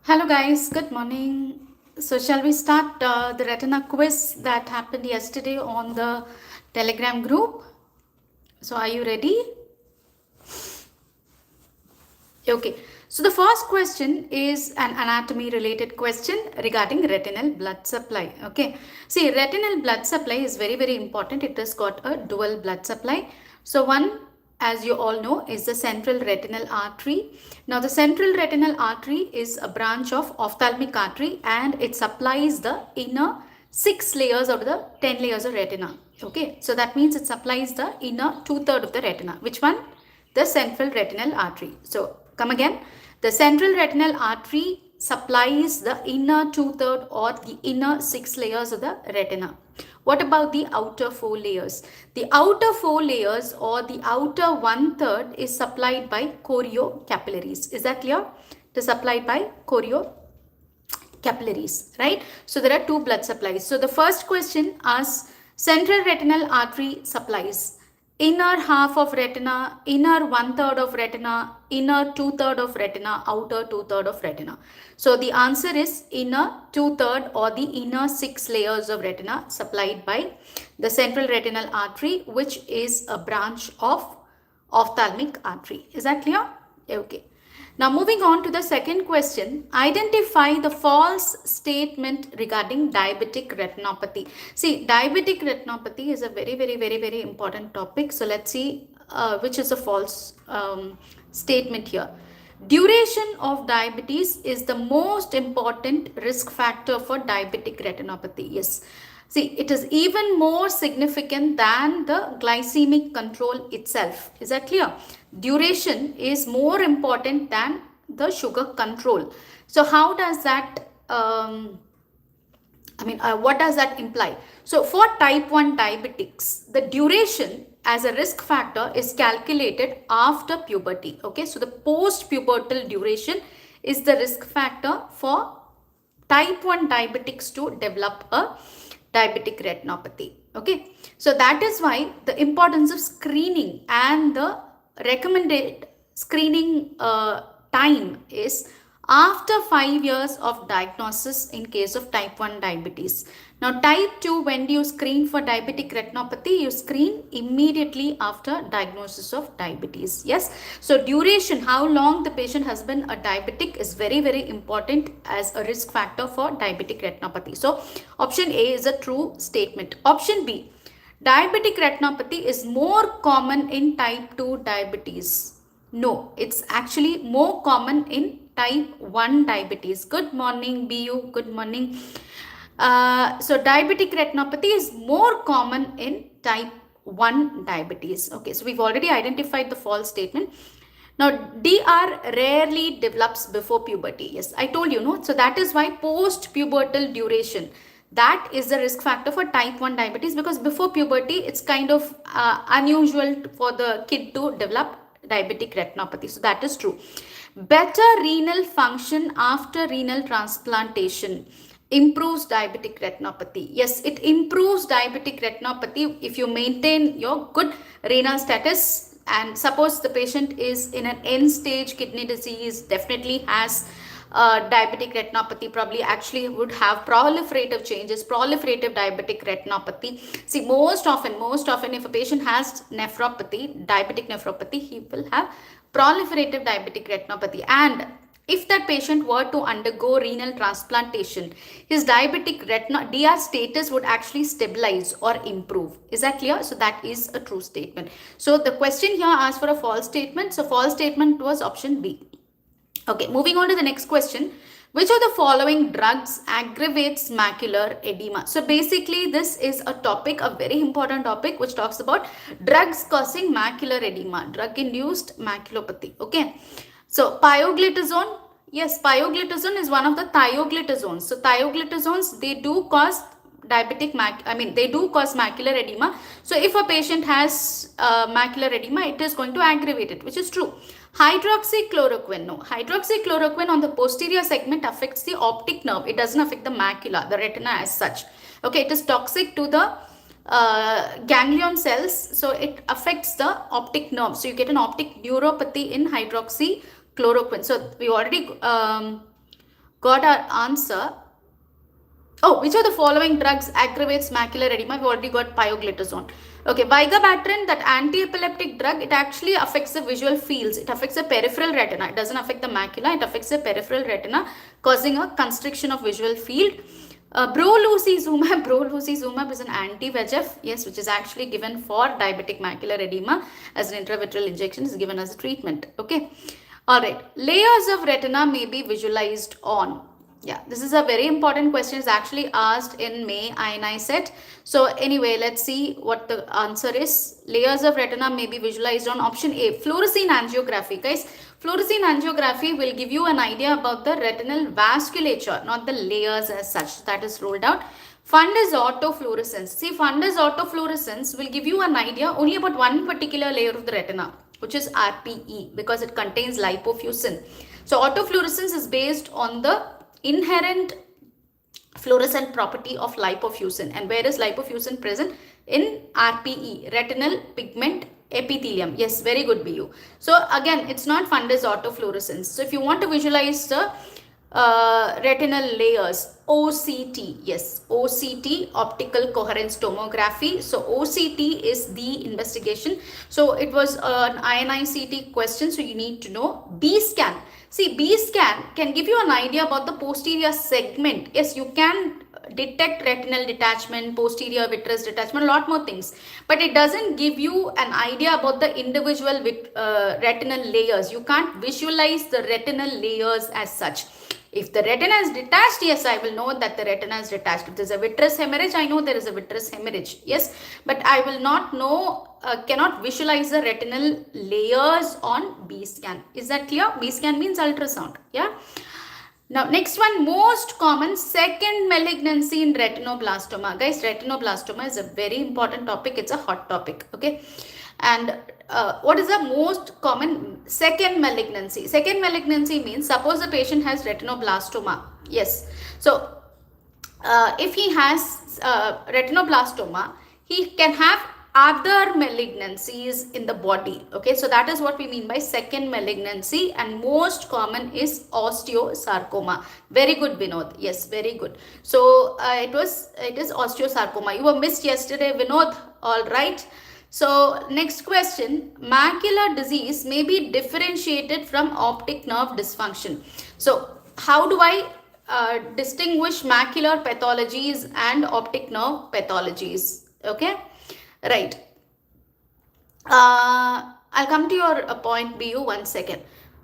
Hello guys, good morning. So shall we start the retina quiz that happened yesterday on the Telegram group? So are you ready? Okay. So the first question is an anatomy related question regarding retinal blood supply. Okay. See, retinal blood supply is very important. It has got a dual blood supply. So one, as you all know, is the central retinal artery. Now the central retinal artery is a branch of ophthalmic artery and it supplies the inner 6 layers out of the 10 layers of retina. Okay. So that means it supplies the inner 2/3 of the retina. Which one? The central retinal artery. So come again. The central retinal artery supplies the inner 2/3 or the inner 6 layers of the retina. What about the outer 4 layers? The outer 4 layers or the outer 1/3 is supplied by choriocapillaries. Is that clear? It is supplied by choriocapillaries, right? So there are two blood supplies. So the first question asks central retinal artery supplies inner half of retina, inner 1/3 of retina, inner 2/3 of retina, outer 2/3 of retina. So the answer is inner 2/3 or the inner 6 layers of retina supplied by the central retinal artery, which is a branch of ophthalmic artery. Is that clear? Okay. Now moving on to the second question, identify the false statement regarding diabetic retinopathy. See, diabetic retinopathy is a very important topic. So let's see which is a false statement here. Duration of diabetes is the most important risk factor for diabetic retinopathy. Yes. See, it is even more significant than the glycemic control itself. Is that clear? Duration is more important than the sugar control. So how does that, what does that imply? So for type 1 diabetics, the duration as a risk factor is calculated after puberty. Okay, so the post-pubertal duration is the risk factor for type 1 diabetics to develop a diabetic retinopathy. Okay, so that is why the importance of screening and the recommended screening time is after 5 years of diagnosis in case of type 1 diabetes. Now type 2, when do you screen for diabetic retinopathy? You screen immediately after diagnosis of diabetes. Yes. So duration, how long the patient has been a diabetic is very important as a risk factor for diabetic retinopathy. So option A is a true statement. Option B, diabetic retinopathy is more common in type 2 diabetes. No, it's actually more common in type 1 diabetes. Good morning, BU. Good morning. So diabetic retinopathy is more common in type 1 diabetes. Okay, so we've already identified the false statement. Now, DR rarely develops before puberty. Yes, I told you, no? So that is why post-pubertal duration, that is the risk factor for type 1 diabetes, because before puberty, it's kind of unusual for the kid to develop diabetic retinopathy. So that is true. Better renal function after renal transplantation improves diabetic retinopathy. Yes, it improves diabetic retinopathy if you maintain your good renal status. And suppose the patient is in an end stage kidney disease, definitely has diabetic retinopathy, probably actually would have proliferative changes, proliferative diabetic retinopathy. See, most often if a patient has nephropathy, diabetic nephropathy, he will have proliferative diabetic retinopathy. And if that patient were to undergo renal transplantation, his diabetic DR status would actually stabilize or improve. Is that clear? So that is a true statement. So the question here asks for a false statement. So false statement was option B. Okay, moving on to the next question. Which of the following drugs aggravates macular edema? So basically this is a topic, a very important topic, which talks about drugs causing macular edema, drug-induced maculopathy. Okay. So pioglitazone, yes, pioglitazone is one of the thioglitazones. So thioglitazones, they do cause they do cause macular edema. So if a patient has macular edema, it is going to aggravate it, which is true. Hydroxychloroquine, no. Hydroxychloroquine on the posterior segment affects the optic nerve. It doesn't affect the macula, the retina as such. Okay, it is toxic to the ganglion cells, so it affects the optic nerve. So you get an optic neuropathy in hydroxychloroquine. So we already Got our answer. Oh, which of the following drugs aggravates macular edema? We already got pioglitazone. Okay, vigabatrin, that anti-epileptic drug, it actually affects the visual fields. It affects the peripheral retina. It doesn't affect the macula. It affects the peripheral retina, causing a constriction of visual field. Brolucizumab is an anti-VEGF, yes, which is actually given for diabetic macular edema as an intravitreal injection, is given as a treatment. Okay. All right. Layers of retina may be visualized on. Yeah, this is a very important question. It's actually asked in May INICET. So anyway, let's see what the answer is. Layers of retina may be visualized on option A, fluorescein angiography. Guys, fluorescein angiography will give you an idea about the retinal vasculature, not the layers as such. That is ruled out. Fundus autofluorescence. See, fundus autofluorescence will give you an idea only about one particular layer of the retina, which is RPE, because it contains lipofuscin. So autofluorescence is based on the inherent fluorescent property of lipofuscin. And where is lipofuscin present? In RPE, retinal pigment epithelium. Yes, very good, BU. So again, it's not fundus autofluorescence. So if you want to visualize the retinal layers, OCT, yes, OCT, optical coherence tomography. So OCT is the investigation. So it was an INICET question, so you need to know. B scan. See, B scan can give you an idea about the posterior segment. Yes, you can detect retinal detachment, posterior vitreous detachment, a lot more things. But it doesn't give you an idea about the individual retinal layers. You can't visualize the retinal layers as such. If the retina is detached, yes, I will know that the retina is detached. If there is a vitreous hemorrhage, I know there is a vitreous hemorrhage. Yes, but I will not know, cannot visualize the retinal layers on B scan. Is that clear? B scan means ultrasound. Yeah. Now, next one, most common second malignancy in retinoblastoma. Guys, retinoblastoma is a very important topic. It's a hot topic. Okay. And what is the most common second malignancy? Second malignancy means, suppose the patient has retinoblastoma. Yes. So, if he has retinoblastoma, he can have other malignancies in the body. Okay, so that is what we mean by second malignancy, and most common is osteosarcoma. Very good, Vinod. Yes, very good. So it is osteosarcoma. You were missed yesterday, Vinod. All right. So next question, macular disease may be differentiated from optic nerve dysfunction. So how do I distinguish macular pathologies and optic nerve pathologies? Okay, right. I'll come to your point, BU, 1 second.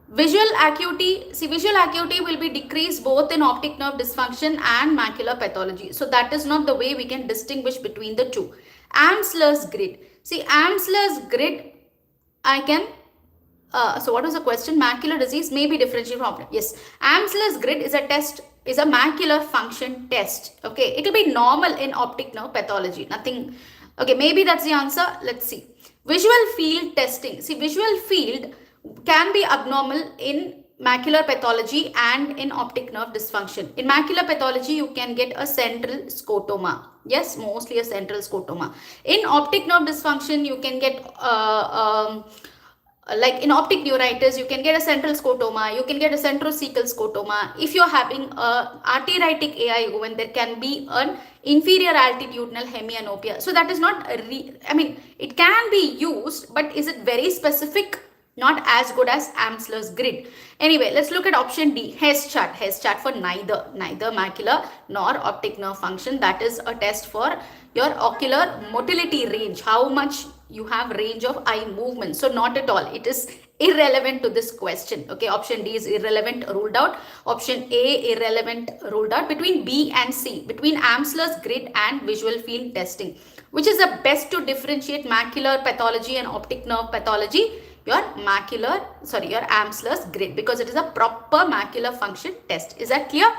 Visual acuity, see, visual acuity will be decreased both in optic nerve dysfunction and macular pathology. So that is not the way we can distinguish between the two. Amsler's grid. See, Amsler's grid, I can, so what was the question? Macular disease may be differentiated from optic. Yes, Amsler's grid is a test, is a macular function test. Okay, it will be normal in optic nerve pathology. Nothing, okay, maybe that's the answer. Let's see. Visual field testing. See, visual field can be abnormal in macular pathology and in optic nerve dysfunction. In macular pathology, you can get a central scotoma. Yes, mostly a central scotoma. In optic nerve dysfunction, you can get like in optic neuritis, you can get a central scotoma, you can get a centrocecal scotoma. If you're having a arteritic AIO, when there can be an inferior altitudinal hemianopia. So that is not, I mean, it can be used, but is it very specific? Not as good as Amsler's grid. Anyway, let's look at option D, Hess chart. Hess chart for neither macular nor optic nerve function. That is a test for your ocular motility range, how much you have range of eye movement. So not at all. It is irrelevant to this question. Okay, option D is irrelevant, ruled out. Option A, irrelevant, ruled out. Between B and C, between Amsler's grid and visual field testing, which is the best to differentiate macular pathology and optic nerve pathology? Your Amsler's grid, because it is a proper macular function test. Is that clear?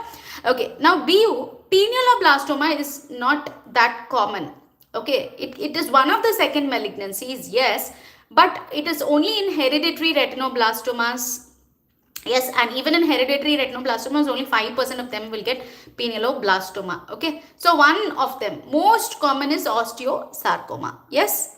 Okay, now BU, pinealoblastoma is not that common. Okay, it is one of the second malignancies, yes, but it is only in hereditary retinoblastomas. Yes, and even in hereditary retinoblastomas, only 5% of them will get pinealoblastoma. Okay, so one of them, most common is osteosarcoma. Yes.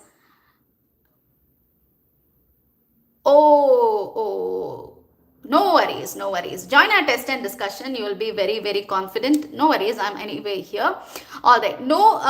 Oh, No worries, no worries. Join our test and discussion. You will be very, very confident. No worries, I'm anyway here. All right. No,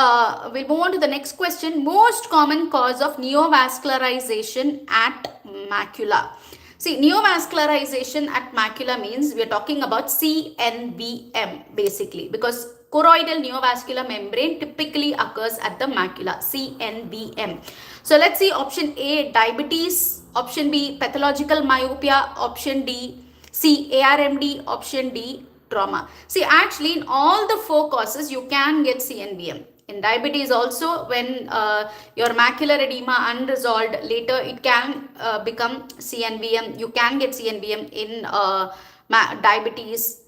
we'll move on to the next question. Most common cause of neovascularization at macula. See, neovascularization at macula means we are talking about CNVM basically, because choroidal neovascular membrane typically occurs at the macula, CNVM. So let's see option A, diabetes, option B, pathological myopia, option D, C, ARMD, option D, trauma. See, actually in all the four causes you can get CNVM. In diabetes also, when your macular edema unresolved, later it can become CNVM. You can get CNVM in diabetes.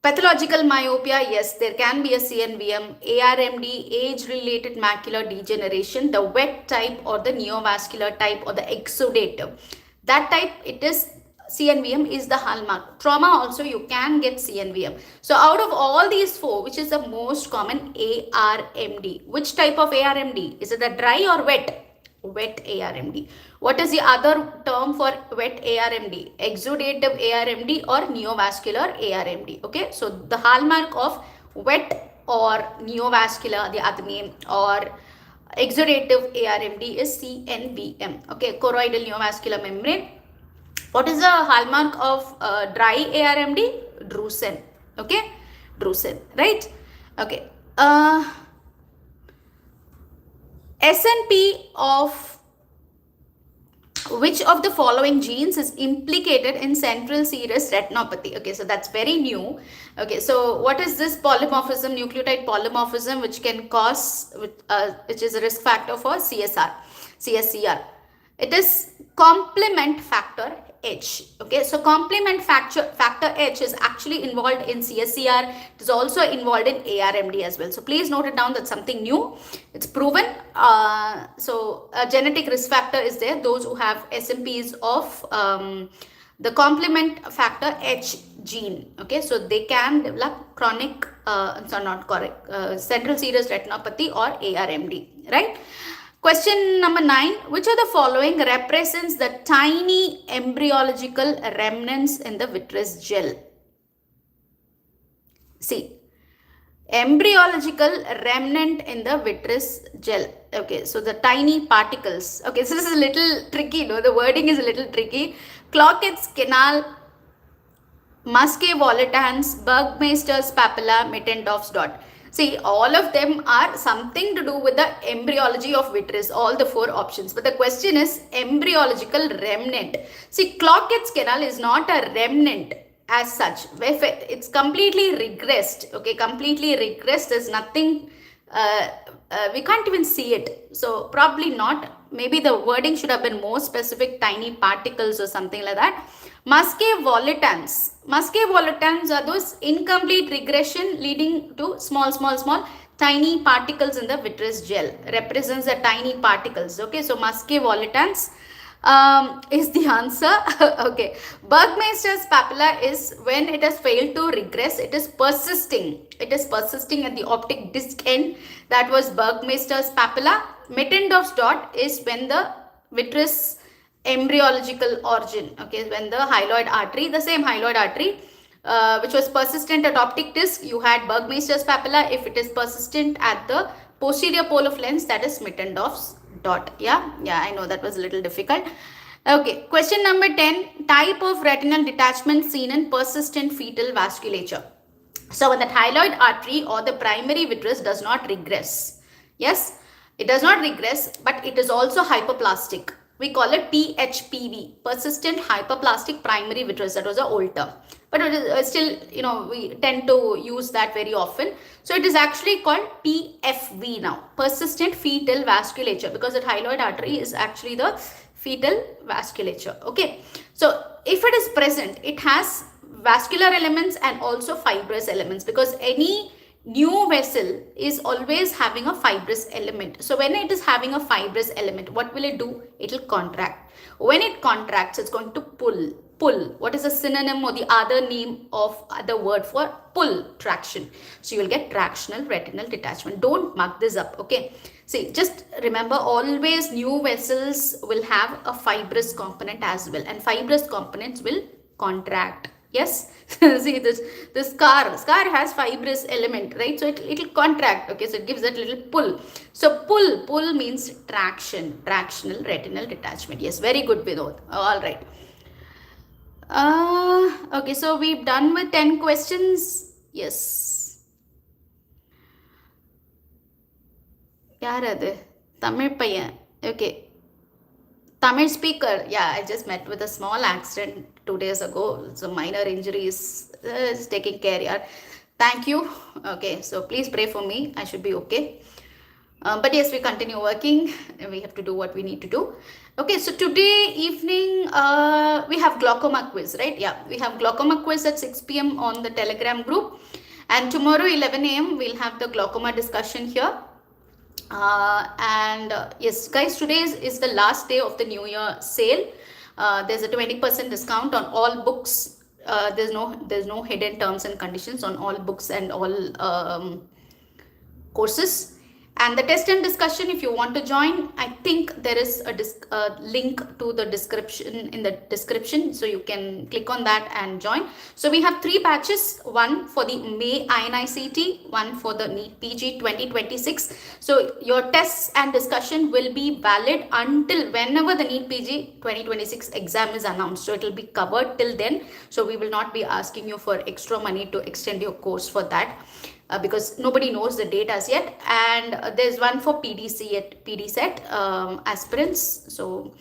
Pathological myopia, yes, there can be a CNVM. ARMD, age-related macular degeneration, the wet type or the neovascular type or the exudative. That type, it is CNVM is the hallmark. Trauma also, you can get CNVM. So out of all these four, which is the most common? ARMD. Which type of ARMD? Is it the dry or wet? Wet ARMD. What is the other term for wet ARMD? Exudative ARMD or neovascular ARMD. Okay, so the hallmark of wet or neovascular, the other name, or exudative ARMD is CNVM. Okay, choroidal neovascular membrane. What is the hallmark of dry ARMD? Drusen. Okay, drusen, right? Okay. SNP of which of the following genes is implicated in central serous retinopathy? Okay, so that's very new. Okay, so what is this polymorphism, nucleotide polymorphism, which can cause, which is a risk factor for CSCR? It is complement factor H. Okay, so complement factor H is actually involved in CSCR. It is also involved in ARMD as well. So please note it down. That's something new. It's proven. So a genetic risk factor is there. Those who have SNPs of the complement factor H gene. Okay, so they can develop chronic, central serous retinopathy or ARMD. Right. Question number 9. Which of the following represents the tiny embryological remnants in the vitreous gel? See, embryological remnant in the vitreous gel. Okay, so the tiny particles. Okay, so this is a little tricky, no? The wording is a little tricky. Clockett's canal, Musquet volitans, Bergmeister's papilla, Mittendorf's dot. See, all of them are something to do with the embryology of vitreous, all the four options. But the question is embryological remnant. See, Clockett's canal is not a remnant as such. It's completely regressed. Okay, completely regressed. There's nothing, we can't even see it. So probably not. Maybe the wording should have been more specific, tiny particles or something like that. Musquet volitans. Musquet volitans are those incomplete regression leading to small tiny particles in the vitreous gel. Represents the tiny particles. Okay, so Musquet volitans is the answer. Okay, Bergmeister's papilla is when it has failed to regress. It is persisting. It is persisting at the optic disc end. That was Bergmeister's papilla. Mittendorf's dot is when the vitreous embryological origin, okay, when the hyaloid artery, the same hyaloid artery which was persistent at optic disc, you had Bergmeister's papilla. If it is persistent at the posterior pole of lens, that is Mittendorf's dot. Yeah, I know that was a little difficult. Okay, question number 10. Type of retinal detachment seen in persistent fetal vasculature. So when the hyaloid artery or the primary vitreous does not regress. Yes, it does not regress, but it is also hyperplastic. We call it PHPV, persistent hyperplastic primary vitreous. That was an old term, but it is still, we tend to use that very often. So it is actually called PFV now, persistent fetal vasculature, because the hyaloid artery is actually the fetal vasculature. Okay, so if it is present, it has vascular elements and also fibrous elements, because any new vessel is always having a fibrous element. So when it is having a fibrous element, what will it do? It will contract. When it contracts, it's going to pull. What is a synonym or the other name of the word for pull? Traction. So you will get tractional retinal detachment. Don't mug this up. Okay, see, just remember, always new vessels will have a fibrous component as well, and fibrous components will contract. Yes. See this scar has fibrous element, right? So it'll contract. Okay, so it gives that little pull. So pull means tractional retinal detachment. Yes, very good, Vinod. All right. Okay, so we've done with 10 questions. Yes. Yaar adu? Tamil paiyan. Okay. Tamil speaker. Yeah, I just met with a small accident 2 days ago. So minor injuries. Is taking care. Yeah. Thank you. Okay, so please pray for me. I should be okay. But yes, we continue working and we have to do what we need to do. Okay, so today evening we have glaucoma quiz, right? Yeah, we have glaucoma quiz at 6 p.m. on the Telegram group. And tomorrow 11 a.m. we'll have the glaucoma discussion here. Yes, guys, today is the last day of the New Year sale. There's a 20% discount on all books. There's no hidden terms and conditions on all books and all courses. And the test and discussion, if you want to join, I think there is a link to the description in the description, so you can click on that and join. So we have 3 batches, one for the May INICET, one for the NEETPG 2026. So your tests and discussion will be valid until whenever the NEETPG 2026 exam is announced. So it will be covered till then. So we will not be asking you for extra money to extend your course for that. Because nobody knows the date as yet. And there's one for PDCET aspirants. So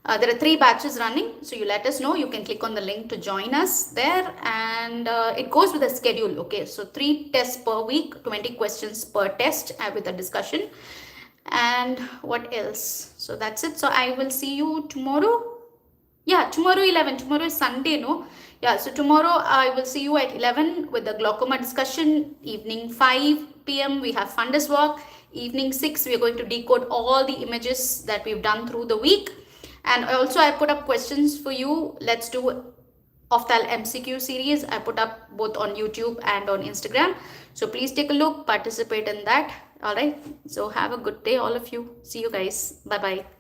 there are 3 batches running. So you let us know. You can click on the link to join us there. And it goes with a schedule. Okay, so 3 tests per week, 20 questions per test with a discussion. And what else? So that's it. So I will see you tomorrow. Yeah, tomorrow 11. Tomorrow is Sunday, no? Yeah, so tomorrow I will see you at 11 with the glaucoma discussion. Evening 5 p.m. we have fundus walk. Evening 6 we are going to decode all the images that we've done through the week. And also I put up questions for you. Let's do Opthal MCQ series. I put up both on YouTube and on Instagram. So please take a look, participate in that. All right. So have a good day, all of you. See you guys. Bye-bye.